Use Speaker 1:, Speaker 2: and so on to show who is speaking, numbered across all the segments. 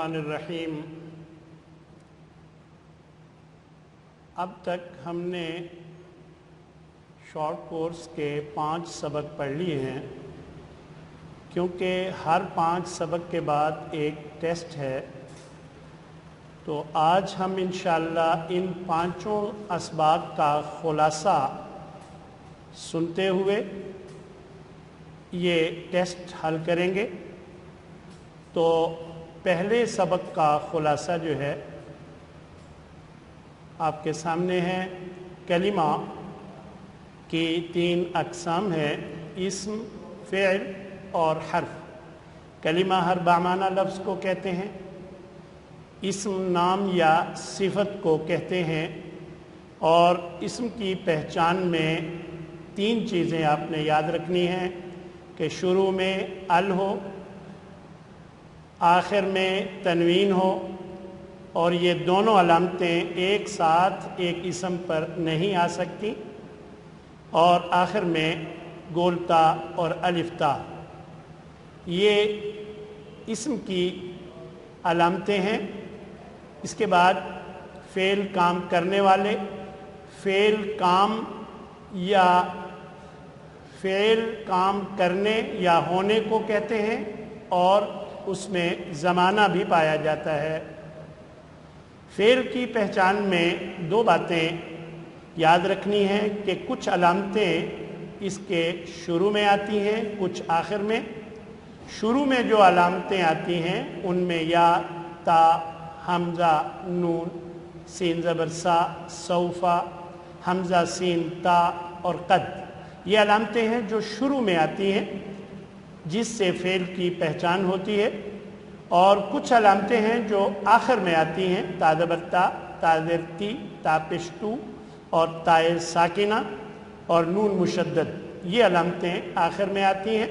Speaker 1: बिस्मिल्लाहिर्रहमानिर्रहीम। अब तक हमने शॉर्ट कोर्स के 5 सबक पढ़ लिए हैं। क्योंकि हर 5 सबक के बाद एक टेस्ट है, तो आज हम इंशाअल्लाह इन 5 असबाब का खुलासा सुनते हुए ये टेस्ट हल करेंगे। तो पहले सबक का खुलासा जो है आपके सामने है। कलिमा की 3 अक़साम है, इस्म, फ़िल और हर्फ। कलिमा हर बामाना लफ्ज़ को कहते हैं, इस्म नाम या सिफत को कहते हैं, और इस्म की पहचान में 3 चीज़ें आपने याद रखनी हैं कि शुरू में अल हो, आखिर में तनवीन हो, और ये दोनों अलामतें एक साथ एक इस्म पर नहीं आ सकती, और आखिर में गोलता और अलिफ्ता। ये इस्म की अलामतें हैं। इसके बाद फ़ेल काम करने वाले, फ़ेल काम या फ़ेल काम करने या होने को कहते हैं, और उसमें ज़माना भी पाया जाता है। फ़ेल की पहचान में 2 बातें याद रखनी हैं कि कुछ अलामतें इसके शुरू में आती हैं, कुछ आखिर में। शुरू में जो अलामतें आती हैं उनमें या, ता, हमज़ा, नून, सीन ज़बर सा, सौफ़ा, हमज़ा, सीन, ता और क़द, ये अलामतें हैं जो शुरू में आती हैं, जिससे फ़ेल की पहचान होती है। और कुछ अलामतें हैं जो आखिर में आती हैं, ताज़बत्ता, ताज़रती, तापिश्तू और ताए साकिना और नून मुशद्दद, ये अलामतें आखिर में आती हैं।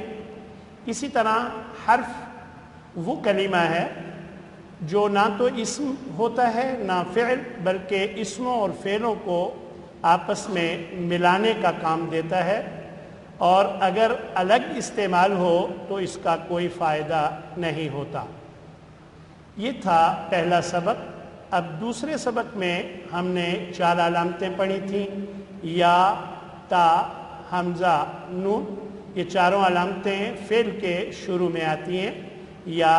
Speaker 1: इसी तरह हर्फ वो कलीमा है जो ना तो इस्म होता है ना फ़िल, बल्कि इस्मों और फ़ेलों को आपस में मिलाने का काम देता है, और अगर अलग इस्तेमाल हो तो इसका कोई फ़ायदा नहीं होता। ये था पहला सबक। अब दूसरे सबक में हमने 4 अलामतें पढ़ी थीं, या, ता, हमज़ा, नून। ये चारों अलामतें फ़ेल के शुरू में आती हैं, या,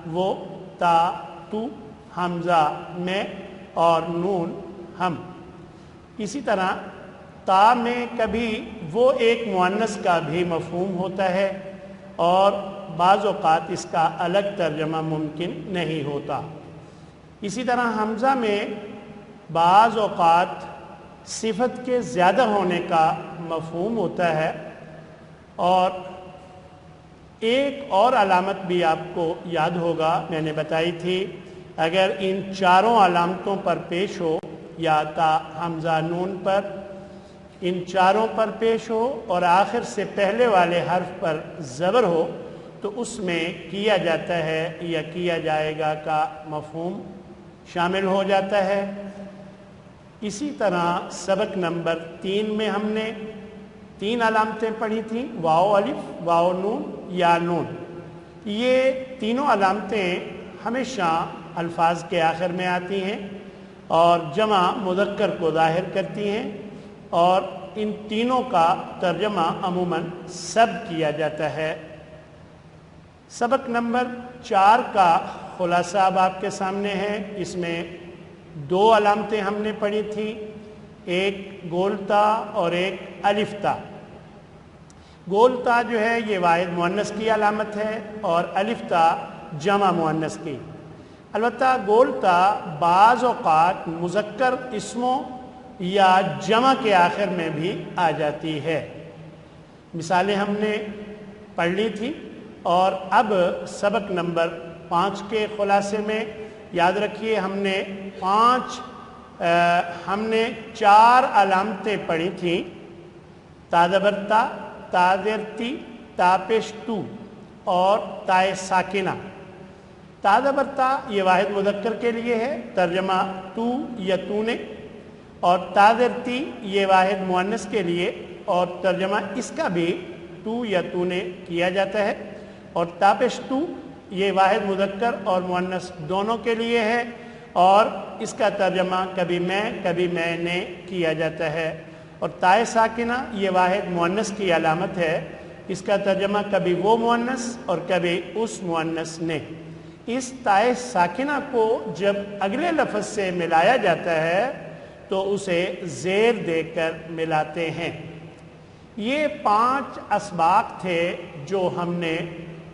Speaker 1: वो, ता, तू, हमज़ा, मैं और नून, हम। इसी तरह ता में कभी वो एक मुअन्नस का भी मफ़हूम होता है, और बाज़ औक़ात इसका अलग तर्जमा मुमकिन नहीं होता। इसी तरह हमज़ा में बाज़ औक़ात सिफत के ज़्यादा होने का मफ़हूम होता है। और एक और अलामत भी आपको याद होगा, मैंने बताई थी, अगर इन चारों अलामतों पर पेश हो, या, ता, हमज़ा, नून पर, इन चारों पर पेश हो और आखिर से पहले वाले हर्फ पर ज़बर हो, तो उसमें किया जाता है या किया जाएगा का मफ़हूम शामिल हो जाता है। इसी तरह सबक नंबर 3 में हमने 3 अलामतें पढ़ी थीं, वाओ अलिफ, वाओ नून, या नून। ये तीनों अलामतें हमेशा अल्फाज के आखिर में आती हैं और जमा मुज़क्कर को ज़ाहिर करती हैं, और इन तीनों का तर्जमा अमूमन सब किया जाता है। सबक नंबर 4 का खुलासा अब आपके सामने है। इसमें 2 अलामतें हमने पढ़ी थी, एक गोलता और एक अलिफ्ता। गोलता जो है ये वाहिद मुअन्नस की अलामत है, और अलिफ्ता जमा मुअन्नस की। अलबत्ता गोलता बाज़ औक़ात मुज़क्कर इस्मों या जमा के आखिर में भी आ जाती है। मिसालें हमने पढ़ ली थी, और अब सबक नंबर 5 के खुलासे में याद रखिए हमने 4 अलामतें पढ़ी थीं, ताज़बत्ता, ताज़रती, तापिश्तू और ताए साकिना। ताज़बत्ता ये वाहिद मुज़क्कर के लिए है, तर्जमा तू या तूने, और ताज़रती ये वाहिद मुअन्नस के लिए, और तर्जमा इसका भी तू या तूने किया जाता है। और तापिश्तू یہ واحد مذکر اور مؤنث دونوں کے لیے ہے، اور اس کا ترجمہ کبھی میں نے کیا جاتا ہے۔ اور تائے ساکنہ یہ واحد مؤنث کی علامت ہے، اس کا ترجمہ کبھی وہ مؤنث اور کبھی اس مؤنث نے۔ اس تائے ساکنہ کو جب اگلے لفظ سے ملایا جاتا ہے تو اسے زیر دے کر ملاتے ہیں۔ یہ 5 اسباق تھے جو ہم نے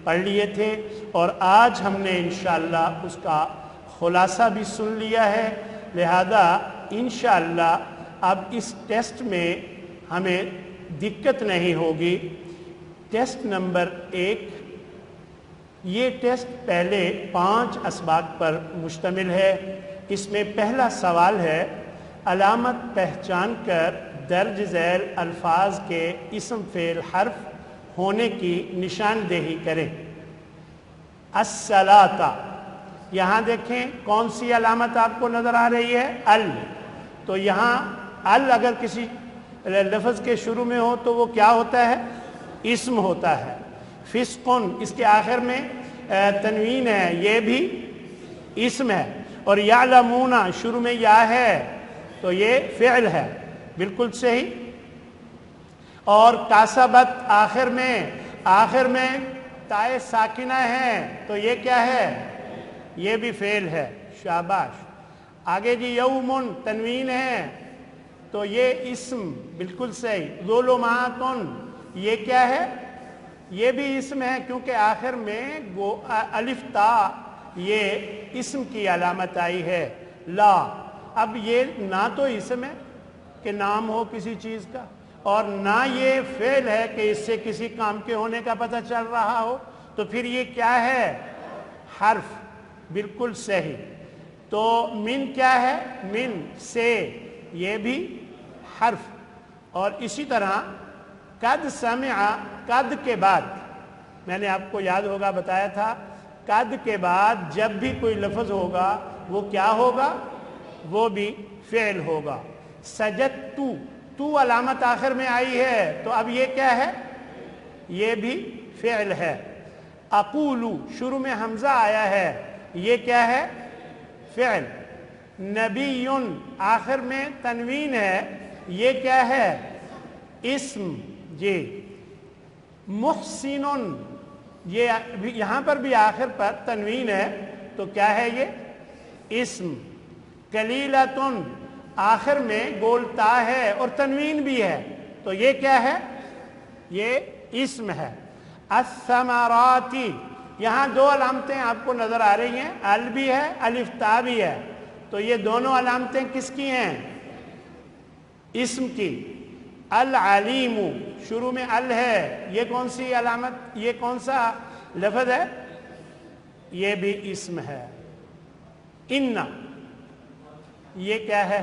Speaker 1: پڑھ لیے تھے، اور آج ہم نے انشاءاللہ اس کا خلاصہ بھی سن لیا ہے، لہذا انشاءاللہ اب اس ٹیسٹ میں ہمیں دقت نہیں ہوگی۔ ٹیسٹ نمبر 1، یہ ٹیسٹ پہلے 5 اسباق پر مشتمل ہے۔ اس میں پہلا سوال ہے، علامت پہچان کر درج ذیل الفاظ کے اسم فعل حرف ہونے کی نشاندہی کریں۔ الصلاۃ، یہاں دیکھیں کون سی علامت آپ کو نظر آ رہی ہے؟ ال۔ تو یہاں ال اگر کسی لفظ کے شروع میں ہو تو وہ کیا ہوتا ہے؟ اسم ہوتا ہے۔ فسقن، اس کے آخر میں تنوین ہے، یہ بھی اسم ہے۔ اور یعلمون، شروع میں یا ہے تو یہ فعل ہے، بالکل صحیح۔ اور کاسبت، آخر میں تائے ساکنہ ہے تو یہ کیا ہے؟ یہ بھی فعل ہے، شاباش۔ آگے جی یومن، تنوین ہے تو یہ اسم، بالکل صحیح۔ ظلماتن، یہ کیا ہے؟ یہ بھی اسم ہے، کیونکہ آخر میں الف تا یہ اسم کی علامت آئی ہے۔ لا، اب یہ نہ تو اسم ہے کہ نام ہو کسی چیز کا، اور نہ یہ فعل ہے کہ اس سے کسی کام کے ہونے کا پتہ چل رہا ہو، تو پھر یہ کیا ہے؟ حرف، بالکل صحیح۔ تو من کیا ہے؟ من سے، یہ بھی حرف۔ اور اسی طرح قد سمع، قد کے بعد میں نے آپ کو یاد ہوگا بتایا تھا، قد کے بعد جب بھی کوئی لفظ ہوگا وہ کیا ہوگا؟ وہ بھی فعل ہوگا۔ سجدت، تو علامت آخر میں آئی ہے تو اب یہ کیا ہے؟ یہ بھی فعل ہے۔ اقول، شروع میں حمزہ آیا ہے، یہ کیا ہے؟ فعل۔ نبی، آخر میں تنوین ہے، یہ کیا ہے؟ اسم، جی۔ محسن، یہ یہاں پر بھی آخر پر تنوین ہے تو کیا ہے؟ یہ اسم۔ قلیلۃن، آخر میں گول تا ہے اور تنوین بھی ہے تو یہ کیا ہے؟ یہ اسم ہے۔ الثمرات، یہاں 2 علامتیں آپ کو نظر آ رہی ہیں، ال بھی ہے، الف تا بھی ہے، تو یہ دونوں علامتیں کس کی ہیں؟ اسم کی۔ العلیم، شروع میں ال ہے، یہ کون سی علامت، یہ کون سا لفظ ہے؟ یہ بھی اسم ہے۔ ان، یہ کیا ہے؟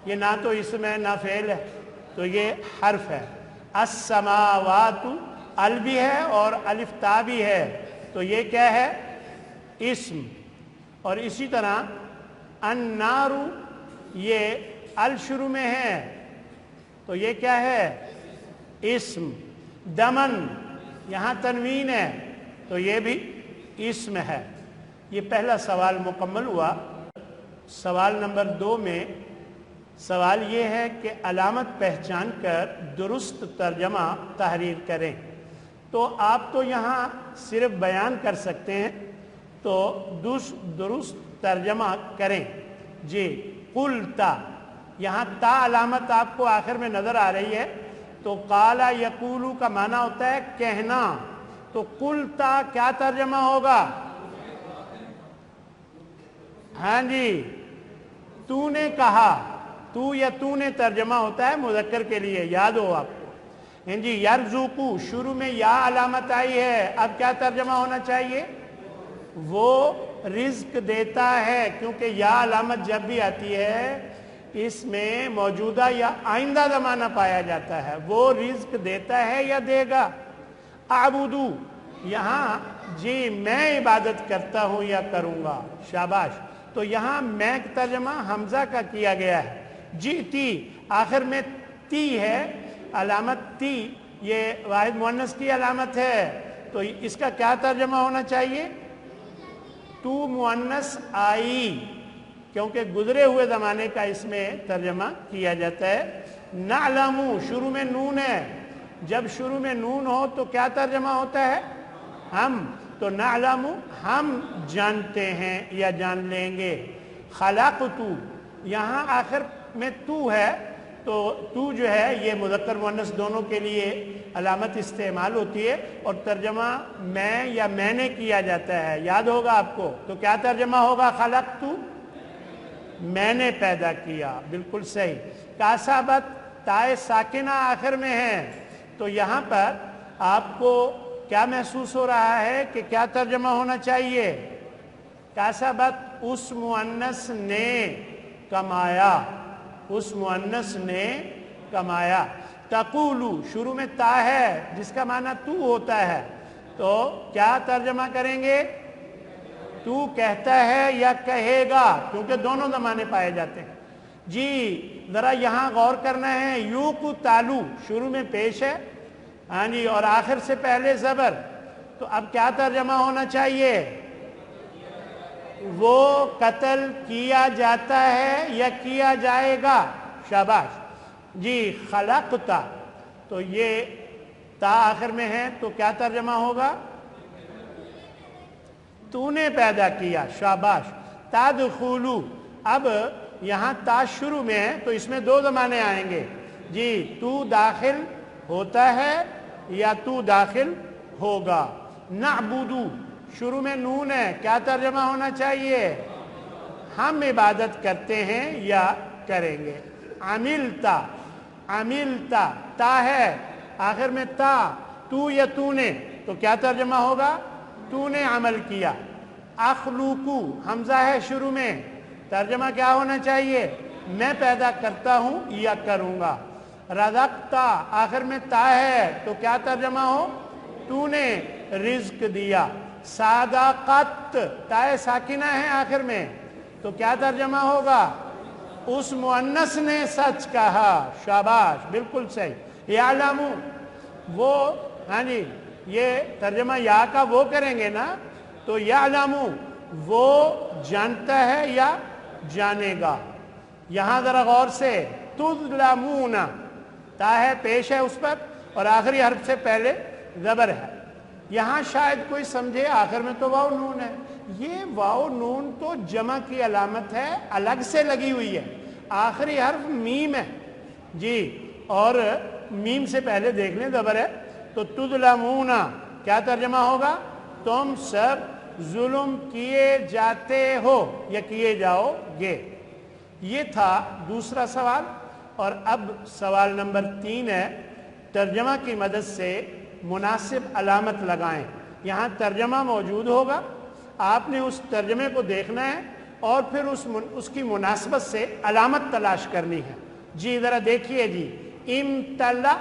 Speaker 1: یہ نہ تو اسم ہے نہ فعل ہے، تو یہ حرف ہے۔ السماوات، ال بھی ہے اور الف تا بھی ہے تو یہ کیا ہے؟ اسم۔ اور اسی طرح النار، یہ ال شروع میں ہے تو یہ کیا ہے؟ اسم۔ دمن، یہاں تنوین ہے تو یہ بھی اسم ہے۔ یہ پہلا سوال مکمل ہوا۔ سوال نمبر 2 میں سوال یہ ہے کہ علامت پہچان کر درست ترجمہ تحریر کریں۔ تو آپ تو یہاں صرف بیان کر سکتے ہیں، تو درست ترجمہ کریں۔ جی، قلتا، یہاں تا علامت آپ کو آخر میں نظر آ رہی ہے، تو قالا یقولو کا معنی ہوتا ہے کہنا، تو قلتا کیا ترجمہ ہوگا؟ ہاں جی، تو نے کہا، تو یا تو نے ترجمہ ہوتا ہے مذکر کے لیے، یاد ہو آپ کو۔ ہاں جی، یرزقو، شروع میں یا علامت آئی ہے، اب کیا ترجمہ ہونا چاہیے؟ وہ رزق دیتا ہے، کیونکہ یا علامت جب بھی آتی ہے اس میں موجودہ یا آئندہ زمانہ پایا جاتا ہے، وہ رزق دیتا ہے یا دے گا۔ اعبدو، یہاں جی میں عبادت کرتا ہوں یا کروں گا، شاباش۔ تو یہاں میں ترجمہ حمزہ کا کیا گیا ہے۔ جئتی، آخر میں تی ہے، علامت تی، یہ واحد مؤنث کی علامت ہے، تو اس کا کیا ترجمہ ہونا چاہیے؟ تو मुअन्नस आई, क्योंकि गुजरे हुए ज़माने का इसमें तर्जमा किया जाता है। नअलमु, शुरू में नून है, जब शुरू में नून हो तो क्या तर्जमा होता है? हम। तो नअलमु, हम जानते हैं या जान लेंगे। खलक़तु, यहाँ आखिर में तू है, तो तू जो है ये मुज़क्कर मुअन्नस दोनों के लिए अलामत इस्तेमाल होती है और तर्जमा मैं या मैंने किया जाता है, याद होगा आपको। तो क्या तर्जमा होगा? खलक़तु, मैंने पैदा किया, बिल्कुल सही। कासाबत, ताए साकिना आखिर में है, तो यहाँ पर आपको क्या महसूस हो रहा है कि क्या तर्जमा होना चाहिए? कासाबत, उस मुअन्नस ने कमाया, उस मुअन्नस ने कमाया। तक़ूलु, शुरू में ता है जिसका माना तू होता है, तो क्या तर्जमा करेंगे? तू कहता है या कहेगा, क्योंकि दोनों ज़माने पाए जाते हैं। जी ज़रा यहाँ गौर करना है। यूकु तालू, शुरू में पेश है, हाँ जी, और आखिर से पहले ज़बर, तो अब क्या तर्जमा होना चाहिए? वो कत्ल किया जाता है या किया जाएगा? शाबाश जी। खलक़ता, तो ये ता आखिर में है, तो क्या तर्जमा होगा? तूने पैदा किया, शाबाश। तदखुलू, अब यहाँ ता शुरू में है तो इसमें दो ज़माने आएंगे जी। तू दाखिल होता है या तू दाखिल होगा। नअबुदु, शुरू में नून है, क्या तर्जमा होना चाहिए? हम इबादत करते हैं या करेंगे। अमिलता, अमिलता, ता है आखिर में ता, तू या तूने, तो क्या तर्जमा होगा? तूने अमल किया। अखलूकू, हमजा है शुरू में, तर्जमा क्या होना चाहिए? मैं पैदा करता हूं या करूंगा। रज़क़ता, आखिर में ता है, तो क्या तर्जमा हो? तूने रिज्क दिया। सादाक़त, ताए साकिना है आखिर में, तो क्या तर्जमा होगा? उस मुअन्नस ने सच कहा, शाबाश, बिल्कुल सही। यालमु, वो, हाँ जी, ये तर्जमा या का वो करेंगे ना, तो यालमु, वो जानता है या जानेगा। यहाँ जरा गौर से, तुज़लमूना, ता है पेश है उस पर और आखिरी हर्फ से पहले ज़बर है। यहाँ शायद कोई समझे आखिर में तो वाव नून है, ये वाव नून तो जमा की अलामत है, अलग से लगी हुई है। आखिरी हर्फ मीम है जी, और मीम से पहले देख लें ज़बर है, तो तुज़लमूना क्या तर्जमा होगा? तुम सब जुल्म किए जाते हो या किए जाओगे। ये था दूसरा सवाल। और अब सवाल नंबर 3 है, तर्जमा की मदद से मुनासिब अलामत लगाएं। यहाँ तर्जमा मौजूद होगा, आपने उस तर्जमे को देखना है और फिर उसकी मुनासबत से अलामत तलाश करनी है। जी ज़रा देखिए जी, इम्तला,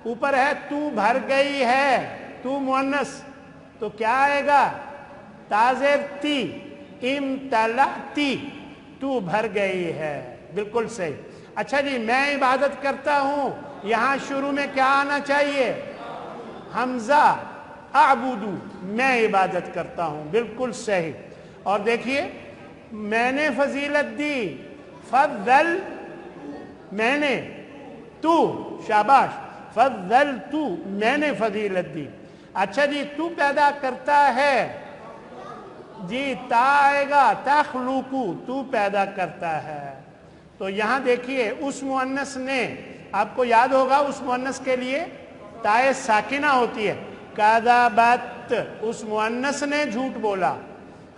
Speaker 1: ऊपर है तू भर गई है, तू मुअन्नस, तो क्या आएगा? ताज़ेर ती, इम्तला ती, तू भर गई है, बिल्कुल सही। अच्छा जी, मैं इबादत करता हूँ, यहाँ शुरू में क्या आना चाहिए? हमजा। अअबुदु, मैं इबादत करता हूँ, बिल्कुल सही। और देखिए, मैंने फजीलत दी, फज़ल, मैंने, तू, शाबाश, फज़ल तू, मैंने फजीलत दी। अच्छा जी, तू पैदा करता है जी, ता आएगा, तख़लुक़ु, तू पैदा करता है। तो यहाँ देखिए, उस मुअन्नस ने, आपको याद होगा उस मुअन्नस के लिए ताए साकिना होती है। काज़ाबत, उस मुअन्नस ने झूठ बोला,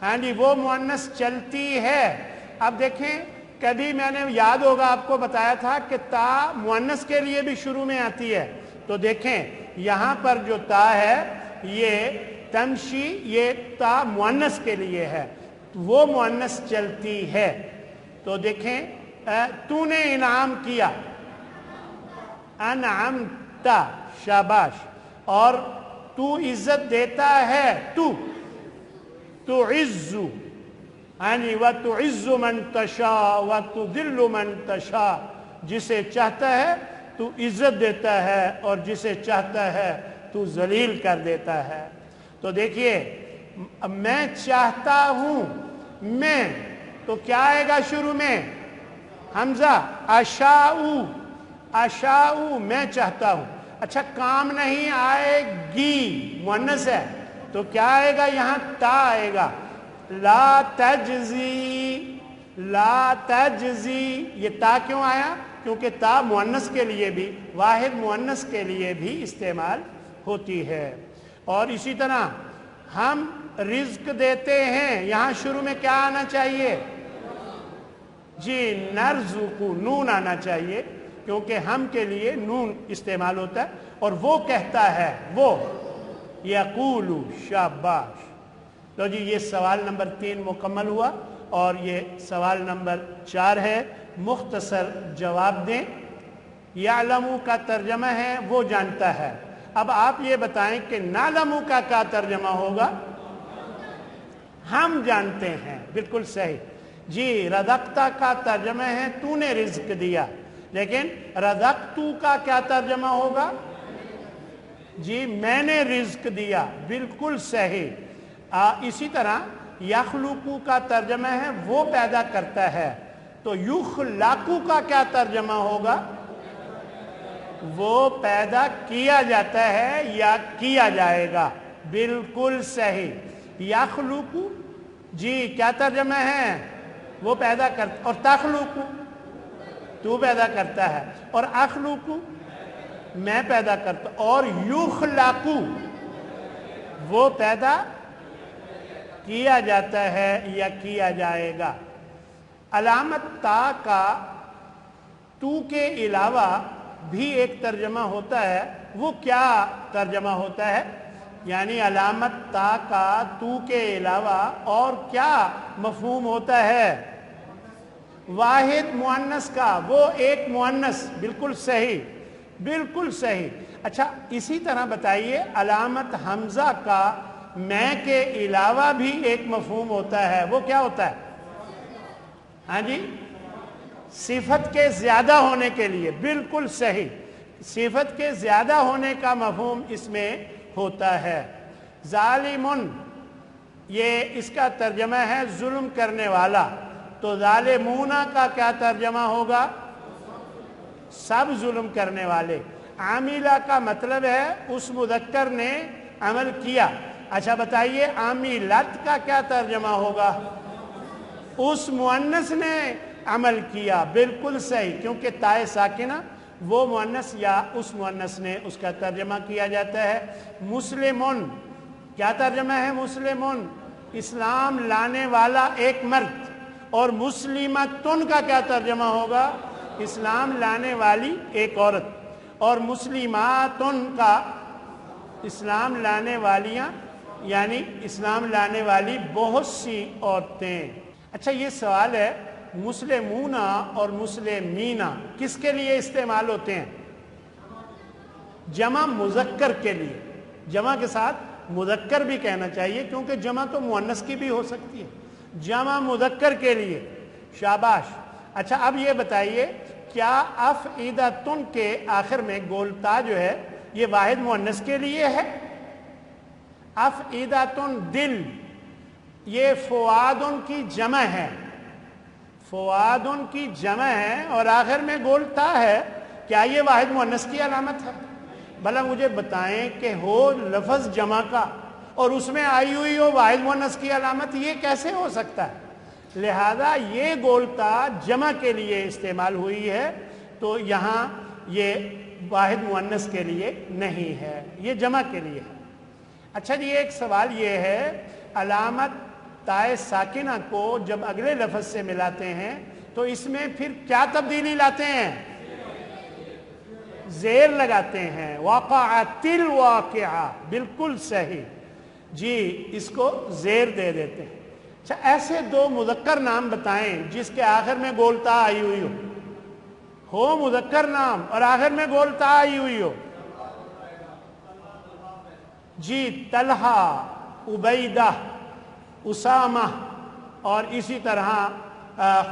Speaker 1: हाँ जी, वो मुअन्नस चलती है। अब देखें, कभी मैंने, याद होगा आपको बताया था कि ता मुअन्नस के लिए भी शुरू में आती है। तो देखें यहाँ पर जो ता है ये तमशी, ये ता मुअन्नस के लिए है, वो मुअन्नस चलती है। तो देखें, तूने इनाम किया, अनअमता, शाबाश। और तू इज्जत देता है, तू तुइज्जु, हाँ जी, व तुइज्जु मन तशा व तुदिल्लु मन तशा, जिसे चाहता है तू इज्जत देता है और जिसे चाहता है तू जलील कर देता है। तो देखिए, میں چاہتا ہوں، میں تو کیا آئے گا شروع میں؟ حمزہ، اشاؤ، اشاؤ میں چاہتا ہوں۔ اچھا کام نہیں آئے گی، مؤنث ہے تو کیا آئے گا؟ یہاں تا آئے گا، لا تجزی، لا تجزی۔ یہ تا کیوں آیا؟ کیونکہ تا مؤنث کے لیے بھی، واحد مؤنث کے لیے بھی استعمال ہوتی ہے۔ اور اسی طرح ہم رزق دیتے ہیں، یہاں شروع میں کیا آنا چاہیے؟ جی نرزق، نون آنا چاہیے، کیونکہ ہم کے لیے نون استعمال ہوتا ہے۔ اور وہ کہتا ہے، وہ یقول، شاباش۔ تو جی یہ سوال نمبر 3 مکمل ہوا، اور یہ سوال نمبر 4 ہے، مختصر جواب دیں۔ یعلمو کا ترجمہ ہے وہ جانتا ہے۔ اب آپ یہ بتائیں کہ نعلمو کا کیا ترجمہ ہوگا؟ ہم جانتے ہیں، بالکل صحیح۔ جی رزقتا کا ترجمہ ہے تو نے رزق دیا، لیکن رزقتو کا کیا ترجمہ ہوگا؟ جی میں نے رزق دیا، بالکل صحیح۔ اسی طرح یخلقو کا ترجمہ ہے وہ پیدا کرتا ہے، تو یخلقو کا کیا ترجمہ ہوگا؟ وہ پیدا کیا جاتا ہے یا کیا جائے گا، بالکل صحیح۔ یخلقو جی کیا ترجمہ ہے؟ وہ پیدا کرتا، اور تخلقو تو پیدا کرتا ہے، اور اخلقو میں پیدا کرتا، اور یخلقو وہ پیدا کیا جاتا ہے یا کیا جائے گا۔ علامت تا کا تو کے علاوہ بھی ایک ترجمہ ہوتا ہے، وہ کیا ترجمہ ہوتا ہے؟ یعنی علامت تا کا تو کے علاوہ اور کیا مفہوم ہوتا ہے؟ واحد مؤنث کا، وہ ایک مؤنث، بالکل صحیح، بالکل صحیح۔ اچھا اسی طرح بتائیے علامت حمزہ کا میں کے علاوہ بھی ایک مفہوم ہوتا ہے، وہ کیا ہوتا ہے؟ ہاں جی صفت کے زیادہ ہونے کے لیے، بالکل صحیح، صفت کے زیادہ ہونے کا مفہوم اس میں ہوتا ہے۔ ظالمن یہ اس کا ترجمہ ہے ظلم کرنے والا، تو ظالمون کا کیا ترجمہ ہوگا؟ سب ظلم کرنے والے۔ عاملہ کا مطلب ہے اس مذکر نے عمل کیا۔ اچھا بتائیے عاملت کا کیا ترجمہ ہوگا؟ اس مؤنث نے عمل کیا، بالکل صحیح، کیونکہ تائے ساکنہ وہ مؤنث یا اس مؤنث نے اس کا ترجمہ کیا جاتا ہے۔ مسلمون کیا ترجمہ ہے؟ مسلمون اسلام لانے والا ایک مرد، اور مسلمتن کا کیا ترجمہ ہوگا؟ اسلام لانے والی ایک عورت، اور مسلماتن کا اسلام لانے والیاں، یعنی اسلام لانے والی بہت سی عورتیں۔ اچھا یہ سوال ہے مسلمونہ اور مسلمینہ کس کے لیے استعمال ہوتے ہیں؟ جمع مذکر کے لیے، جمع کے ساتھ مذکر بھی کہنا چاہیے، کیونکہ جمع تو مؤنث کی بھی ہو سکتی ہے، جمع مذکر کے لیے، شاباش۔ اچھا اب یہ بتائیے کیا افعیدتن کے آخر میں گولتا جو ہے یہ واحد مؤنث کے لیے ہے؟ افعیدتن دل، یہ فؤادن کی جمع ہے، فؤادن کی جمع ہے اور آخر میں گولتا ہے، کیا یہ واحد مؤنث کی علامت ہے؟ بھلا مجھے بتائیں کہ ہو لفظ جمع کا اور اس میں آئی ہوئی ہو واحد مؤنث کی علامت، یہ کیسے ہو سکتا ہے؟ لہذا یہ گولتا جمع کے لیے استعمال ہوئی ہے، تو یہاں یہ واحد مؤنث کے لیے نہیں ہے، یہ جمع کے لیے ہے۔ اچھا جی ایک سوال یہ ہے، علامت تائے ساکنہ کو جب اگلے لفظ سے ملاتے ہیں تو اس میں پھر کیا تبدیلی لاتے ہیں؟ زیر لگاتے ہیں، وقعت الواقعہ، بالکل صحیح جی، اس کو زیر دے دیتے ہیں۔ اچھا ایسے دو مذکر نام بتائیں جس کے آخر میں گولتا آئی ہوئی ہو مذکر نام اور آخر میں گولتا آئی ہوئی ہو۔ جی طلحہ، عبیدہ، اسامہ اور اسی طرح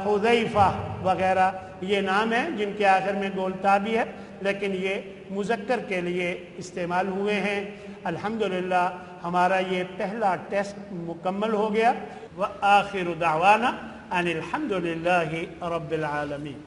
Speaker 1: حذیفہ وغیرہ، یہ نام ہیں جن کے آخر میں گولتا بھی ہے، لیکن یہ مذکر کے لیے استعمال ہوئے ہیں۔ الحمدللہ ہمارا یہ پہلا ٹیسٹ مکمل ہو گیا۔ وآخر دعوانا ان الحمدللہ رب العالمین۔